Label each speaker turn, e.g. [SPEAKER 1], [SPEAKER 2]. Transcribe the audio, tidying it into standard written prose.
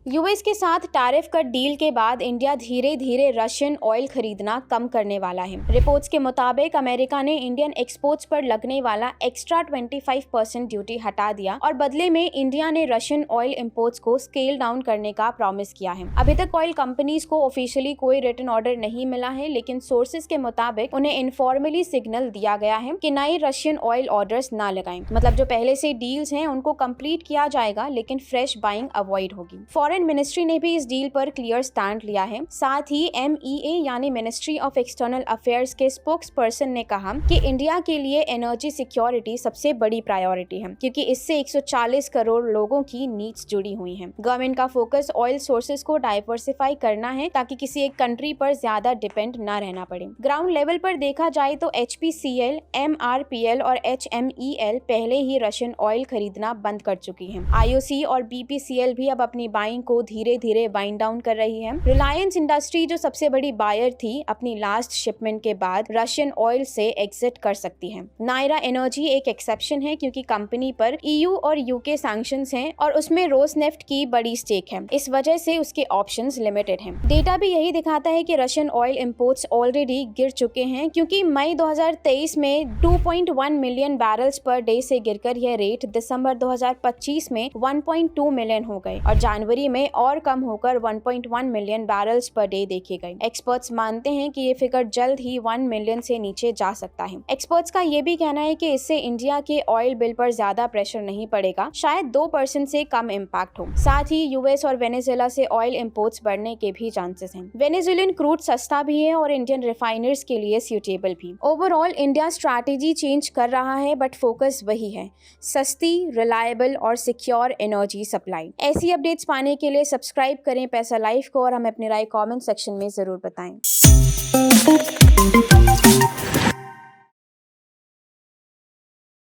[SPEAKER 1] US के साथ tariff cut deal के बाद इंडिया धीरे धीरे रशियन ऑयल खरीदना कम करने वाला है। रिपोर्ट्स के मुताबिक अमेरिका ने इंडियन एक्सपोर्ट्स पर लगने वाला एक्स्ट्रा 25% ड्यूटी हटा दिया और बदले में इंडिया ने रशियन ऑयल इंपोर्ट्स को स्केल डाउन करने का प्रॉमिस किया है। अभी तक ऑयल कंपनीज को ऑफिशियली कोई रिटन ऑर्डर नहीं मिला है, लेकिन सोर्सेज के मुताबिक उन्हें इनफॉर्मली सिग्नल दिया गया है कि नए रशियन ऑयल ऑर्डर्स ना लगाएं। मतलब जो पहले से डील्स हैं उनको कंप्लीट किया जाएगा, लेकिन फ्रेश बाइंग अवॉइड होगी। फॉरेन मिनिस्ट्री ने भी इस डील पर क्लियर स्टैंड लिया है। साथ ही MEA यानी मिनिस्ट्री ऑफ एक्सटर्नल अफेयर्स के स्पोक्स पर्सन ने कहा कि इंडिया के लिए एनर्जी सिक्योरिटी सबसे बड़ी प्रायोरिटी है, क्योंकि इससे 140 करोड़ लोगों की नीड्स जुड़ी हुई हैं। गवर्नमेंट का फोकस ऑयल सोर्सेज को डाइवर्सिफाई करना है ताकि किसी एक कंट्री पर ज्यादा डिपेंड ना रहना पड़े। ग्राउंड लेवल पर देखा जाए तो HPCL, MRPL और HMEL पहले ही रशियन ऑयल खरीदना बंद कर चुकी है। IOC और BPCL भी अब अपनी बाइंग को धीरे धीरे वाइंड डाउन कर रही है। रिलायंस इंडस्ट्री जो सबसे बड़ी बायर थी, अपनी लास्ट शिपमेंट के बाद रशियन ऑयल से एग्जिट कर सकती है। नायरा एनर्जी एक एक्सेप्शन है, क्योंकि कंपनी पर EU और UK सैंक्शंस हैं और उसमें रोसनेफ्ट की बड़ी स्टेक है। इस वजह से उसके ऑप्शंस लिमिटेड हैं। डेटा भी यही दिखाता है कि रशियन ऑयल इंपोर्ट्स ऑलरेडी गिर चुके हैं, क्योंकि मई 2023 में 2.1 मिलियन बैरल्स पर डे से गिरकर यह रेट दिसंबर 2025 में 1.2 मिलियन हो गए और जनवरी में और कम होकर 1.1 मिलियन बैरल्स पर डे देखे गए। एक्सपर्ट्स मानते हैं कि ये फिगर जल्द ही 1 मिलियन से नीचे जा सकता है। एक्सपर्ट्स का ये भी कहना है कि इससे इंडिया के ऑयल बिल पर ज्यादा प्रेशर नहीं पड़ेगा, शायद 2% से कम इम्पैक्ट हो। साथ ही यूएस और वेनेजुएला से ऑयल इंपोर्ट्स बढ़ने के भी चांसेस हैं। वेनेजुएलन क्रूड सस्ता भी है और इंडियन रिफाइनर्स के लिए सूटेबल भी। ओवरऑल इंडिया स्ट्रैटेजी चेंज कर रहा है, बट फोकस वही है, सस्ती, रिलायबल और सिक्योर एनर्जी सप्लाई। ऐसी अपडेट्स पाने के लिए सब्सक्राइब करें पैसा लाइव को और हमें अपनी राय कमेंट सेक्शन में जरूर बताएं।